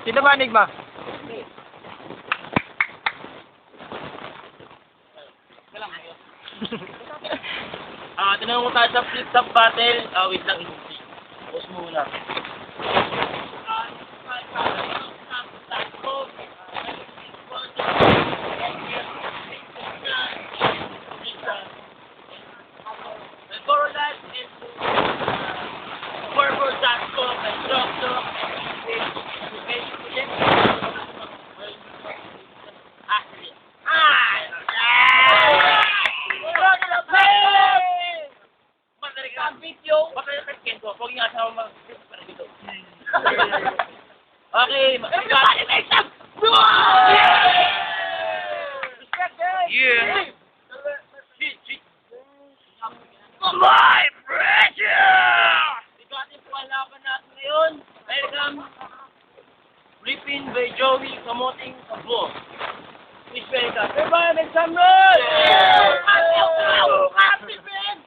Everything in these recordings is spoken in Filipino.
Sino ba Enigma? Tinanong ko tayo sa flip-top battle. Wait lang. Pause muna. Okay, yeah. My pressure! Ito ating pangalaban natin ngayon. Welcome. Ripping by Joey Kamoting Kablo. Please welcome. Everybody make some noise! Happy man!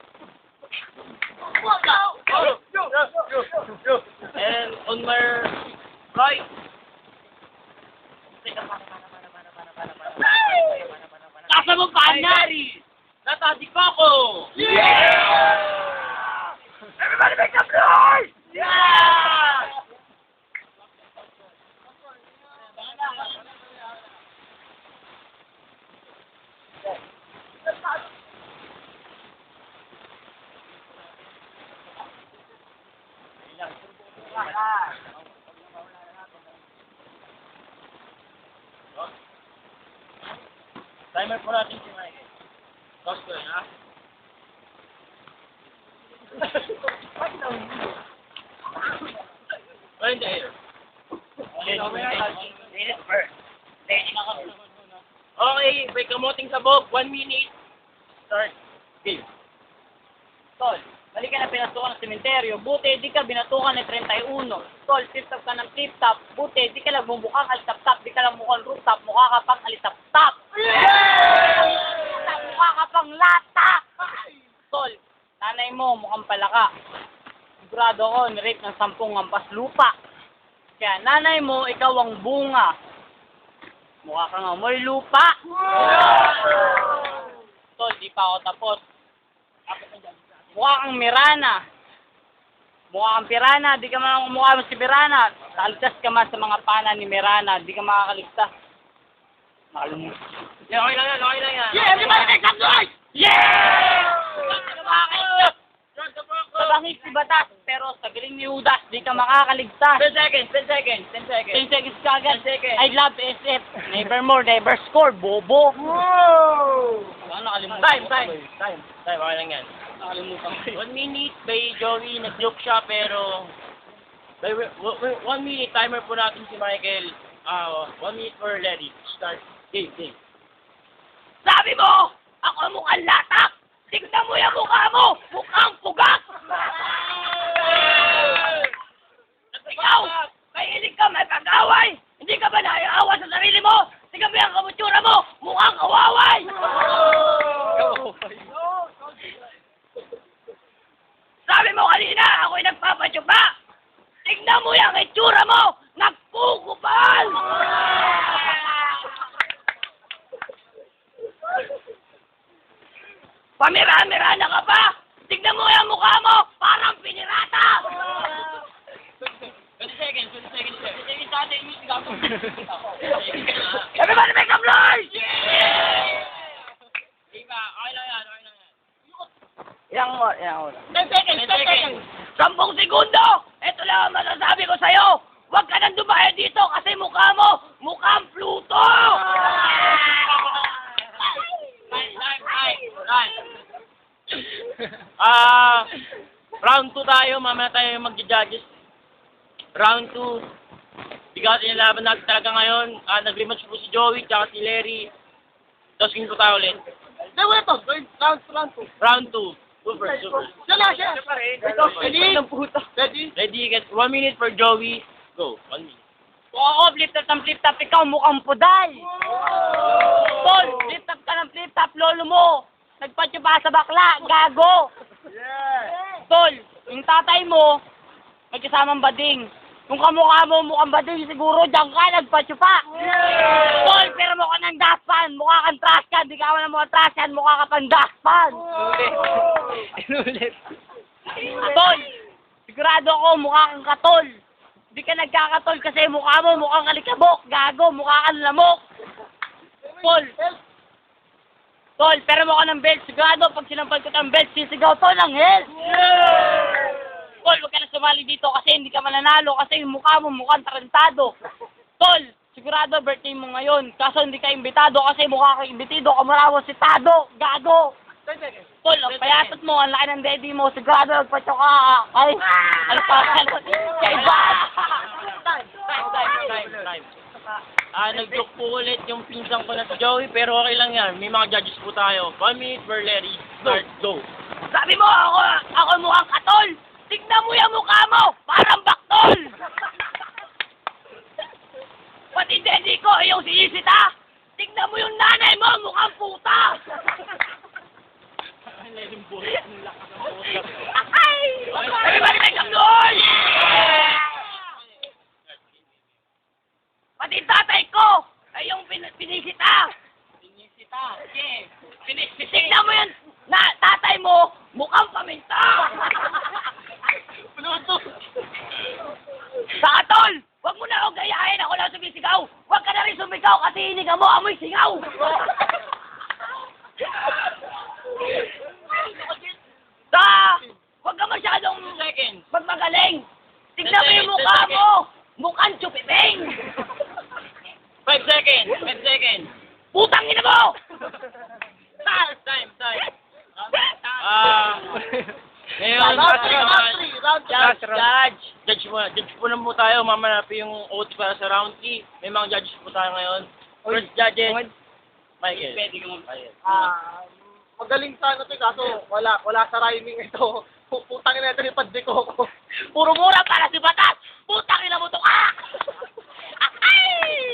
And on my right, Kasa mo panari! Natadi pa ko! Yeah! Everybody make some noise! Yeah! Timer po natin si Mike. Toss ko yun, ha? Right in the air. Okay, may kamoting sabog. 1 minute. Start. Game. Tol, balik ka na pinasukan ng sementeryo. Buti, di ka binatukan ng 31. Tol, tip-tap ka ng tip-tap. Buti, di ka lang bumukang alitap-tap. Di ka lang mukhang rooftop. Mukha ka pang alitap-tap. Mukha ka pang lata. Tol, nanay mo mukhang palaka. Sigurado ko, nirape ng 10 hampas lupa. Kaya nanay mo, ikaw ang bunga. Mukha kang amoy lupa. Tol, di pa ako tapos. Mukha kang Mirana. Mukha kang Pirana. Di ka man mukha mo si Pirana. Taligtas ka man sa mga pana ni Mirana. Di ka makakaligtas. Nakalimutan. Yeah, okay lang yan, okay lang yan. Yeah, everybody make some noise! Yeah! Sa bangis si Batas, pero sa galing ni Judas, di ka makakaligtas. 10 seconds, 10 seconds, 10 seconds. 10 seconds ka agad. 10 seconds. I love SF. Nevermore, never score. Bobo. Wow! Ano nakalimutan? Time, okay lang yan. Nakalimutan ko. 1 minute by Joey, nag-joke siya pero 1 minute timer po natin si Michael. 1 minute for ready. Start. Game. Sabi mo, ako mukhang latak. Tignan mo yung mukha mo. Mukhang pugak. Ikaw, mahilig ka may pag-away. Hindi ka ba naiawa sa sarili mo? Tignan mo yung kamutsura mo. Mukhang kawaway. Sabi mo kanina, ako'y nagpapatsuba. Tignan mo yung itsura mo. Nagkukupal. Pamira-mira na ka pa! Tignan mo yung mukha mo! Parang pinirata! 20 seconds, 20 seconds. 20 seconds sa atin, music ako. Everybody make some noise! Diba, okay lang yan. Ilang oras? 10 seconds, 10 seconds. 10 segundo! Ito lang ang masasabi ko sa'yo! Huwag ka nang dumayo dito kasi mukha mo! Mukhang Pluto! Round 2 tayo, mamaya tayo mag-judges. Round 2. Bigatin yung laban natin talaga ngayon. Nag-rematch po si Joey, tsaka si Larry. Tapos po tayo ulit. Round 2. Go first. Ready? Get 1 minute for Joey. Go. 1 minute. Kung ako, flip-tap, ikaw mukhang puday! Tol, flip-tap ka ng flip-tap, lolo mo! Nagpatyo pa sa bakla, gago! Yeah! Tol, yung tatay mo, may kasamang bading. Kung kamukha mo mukhang bading, siguro diyan ka nagpa-tsupa. Tol, pero mukha ng daspan. Mukha kang trash can. Di ka wala mukha trash can. Mukha ka pang daspan. Inulit. Tol, sigurado ako mukha kang katol. Di ka nagkakatol kasi mukha mo mukhang kalikabok. Gago, mukha kang lamok. Tol, pero mukha ng belt. Sigurado pag sinampal ko ng belt, sisigaw to ng hell. Tol, huwag ka na sumali dito kasi hindi ka mananalo kasi yung mukha mo mukhang tarantado. Tol, sigurado birthday mo ngayon. Kaso hindi ka imbitado kasi mukha kang imbitido. Kamura mo si Tado. Gago. Tol, ang payatot mo, ang laki ng daddy mo. Sigurado nagpatyo ka. Ay, ano pa? Kay Bob. Time. Nag-joke po ulit yung pinsang ko na si Joey, pero okay lang yan. May mga judges po tayo. 1 minute per Larry. Start, go. Sabi mo, ako mukhang katol. Tignan mo yung mukha mo. Parang baktol. Pati daddy ko, yung sinisita. Tignan mo yung nanay mo, mukhang puta. Ay! Everybody make some noise! Pati tatay ko, ay yung pinisita. Pinisita? Yeah. Tignan mo yun, tatay mo, mukhang paminta. Saka tol, wag mo na akong gayahin, ako lang sumisigaw. Wag ka na rin sumigaw kasi hininga mo, amoy singaw. Wag ka masyadong magmagaling. Tignan mo yung mukha mo, mukhang chupiping. 5 seconds. 5 seconds. Putang ina mo! Time. Ngayon, judge po na po tayo. Mamanapi yung oath para sa round 3. May mga judges po tayo ngayon. First judges, Michael. Magaling sana ito, kaso wala sa rhyming ito. Putang ina ito yung padiko ko. Puro mura para si Batas! Putang ina mo to ka!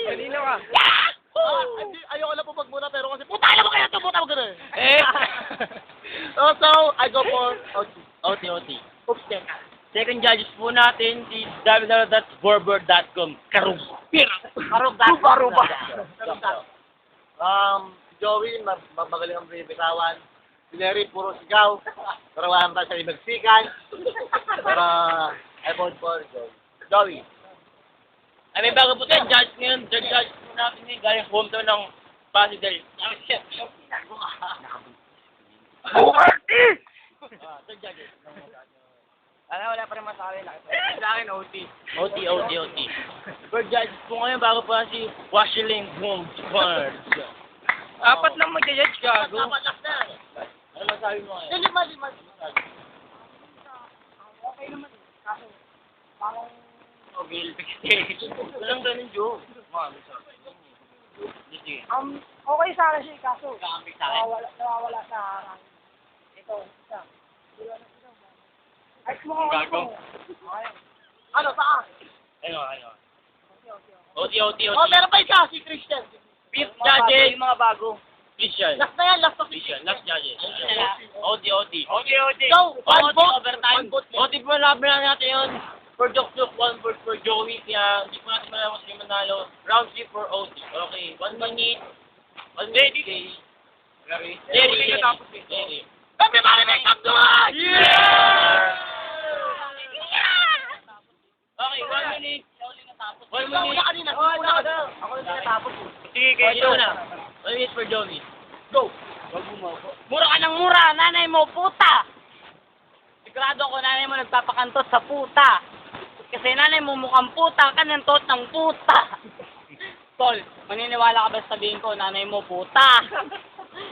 Kanino ka? Yahoo! Ayoko lang po magmuna pero kasi Putang ina mo kayo to! Putang mo ganun! So, I go for OT. Oops, teka. Second judges po natin, si www.borber.com. Karug. Aruba! Si Joey, magaling ang bibitawan. Si Larry, puro sigaw. Pero wala naman siya ibagsikan. Pero, I vote for Joey. Ay, may bago po tayong judge ngayon. Third judge po natin ngayon. Galing hometown ng Pasig del. Third judges. Wala pa rin masabi na. Sa akin, OT. OT. Third judges po ngayon, bago pa si Washiling Boom. Apat lang mag-judge ka. Last na. Ano masabi mo ngayon? Lima. Okay naman. Kaso, parang... Okay, stage. Walang ganun, Joe. Okay sa akin siya, kaso Kakampi sa akin. nawawala sa harang. Ito, isa. Ay, mo Gago. Ano, saan? Ayun. OT. Oh, meron pa isa, si Christian. Fifth Mga bago, judges. yung mga bago. Christian. Last na yan, last na si Christian. Last judges. OT. So, one vote. Overtime. One vote. OT po, laban na natin yun. For Jokjuk, 1 vote for Joey. Kaya hindi po natin malaman kung sino manalo. Round 3 for OT. Okay, 1 minute. 1 minute. Jerry. Everybody make some noise! Okay, 1 minute. 1 Una minute. kanina, una ka daw. Ako na tinatapos. Sige, kayo na. 1 minute for Joey. Go! Mura ka ng mura, nanay mo, puta! Sigurado ko nanay mo nagpapakantot sa puta. Kasi nanay mo mukhang puta, kanantot ng puta. Tol, maniniwala ka ba sabihin ko, nanay mo puta?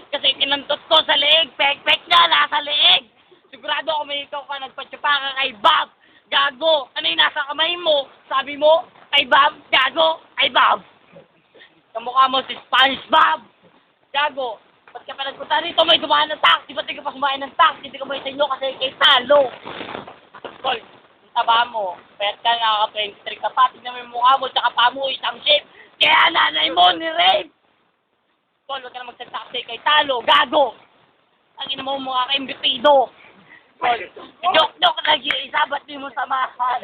Kasi kinantot ko sa leeg, pek-pek na, nasa leeg. Sigurado ako may ikaw ka, nagpatsupa ka kay Bob. Gago, ano yung nasa kamay mo? Sabi mo, kay Bob, gago, kay Bob. Kamukha mo si SpongeBob. Gago, ba't ka pa nagpunta rito? May dumaan ng taxi. Ba't di ka pa sumain ng taxi? Hindi ka mo sa inyo kasi kay talo. Tol, yung taba mo. Payat ka nakaka-23 ka pa. Tignan mo yung mukha mo. Tsaka pa mo isang shape. Kaya nanay mo ni Rape. Tol, huwag ka na magsa-taxi kay talo. Gago. Ang ina mo mukha kay imbitido. Tol, joke-joke lagi. Isa ba't di mo samahan?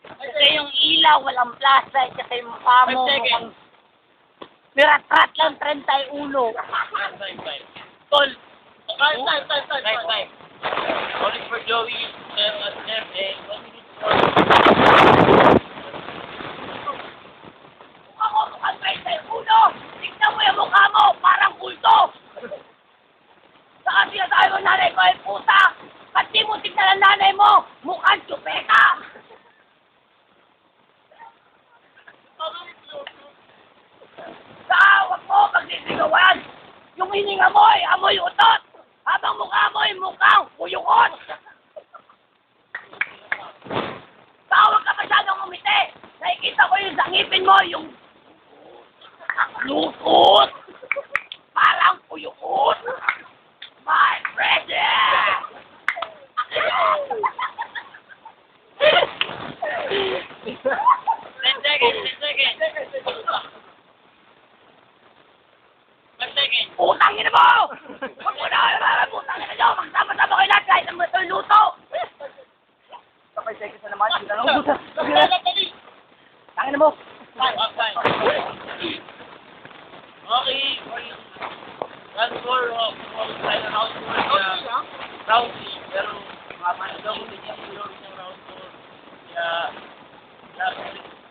Kasi yung ilaw, walang plastic. Kasi yung mukha mo, 5 seconds. mukhang niratrat lang 31. Tol. Time. Time. Calling for Joey. Mukha mo, mukhang 31. Tignan mo yung mukha mo, parang kulto. Saka sinasabi mo nanay ko ay puta. Ba't di mo tignan ang nanay mo? Mukhang tsupeta. Saka huwag mo pagsisigawan. Yung hininga mo ay amoy utot. Habang mukha mo ay mukhang kuyukot. Saka huwag ka masyadong umiti. Nakikita ko yung sangipin mo, yung lukot. Parang kuyukot. My president! 10 seconds. 5 seconds. Putang ina mo! Huwag mo na, putang ina nyo! Magsama-sama kayo lahat kahit ang ito yung luto! Kapay seconds na naman, hindi na lang ubusan. Tangin mo! Time. Okay. Round 4 of round 4. Round 3. Pero mapanood ako din yung zero ng round 4. Kaya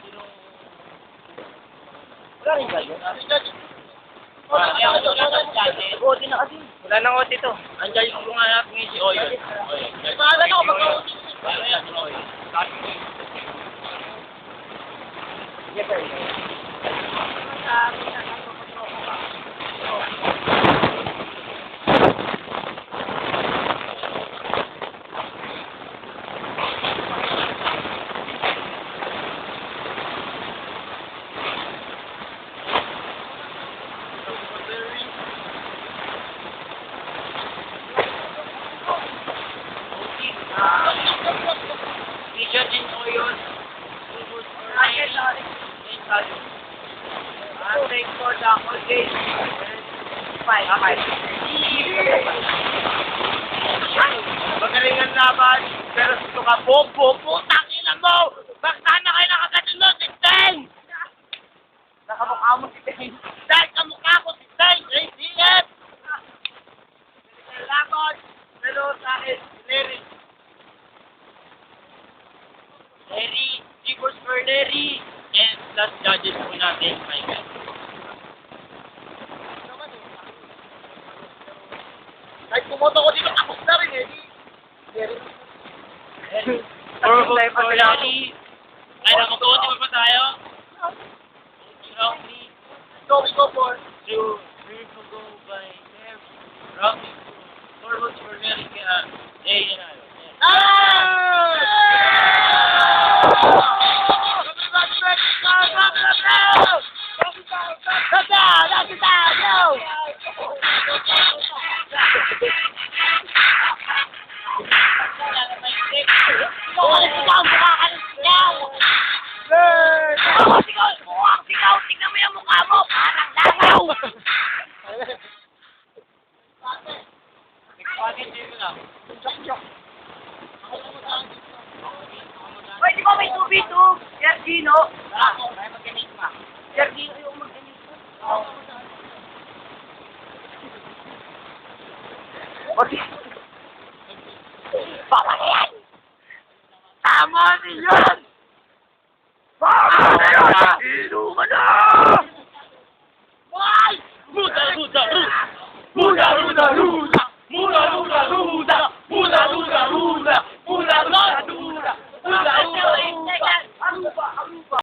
sino Wala rin kayo. Buti na kasi. wala nang OT to. Andiyan yung mga natin ngayon si Oyo. Maaga na ako mag-OT. Ayan, Oyo. Sabi ko Yes, sir. Teacher din Oyo. Thank for the whole day. Five. Magaling ang laban, pero ito ka, bobo, putang ina mo! Bakit na kayo nakakasunod, si Ten? Nakamukha mo si Ten. Dahil sa mukha ko si Ten, ay singit! Laban, pero sa akin, Larry. Larry, G-Force for Larry, and last judges po natin, Michael. Kahit pumoto ko dito, tapos na rin eh. Or for Larry, ay na, mag-uoti pa tayo? Round 3. Go for. So, we're to go by Larry. Round 2. Forwards for Larry, kaya, yun na. Tingnan mo yung mukha mo, parang langaw! Pwede ba may 2v2? Sergino? Ay, mag-ganit ma. Sergino yung mag-ganit ma. Okay. Papa yan! Tama niyan!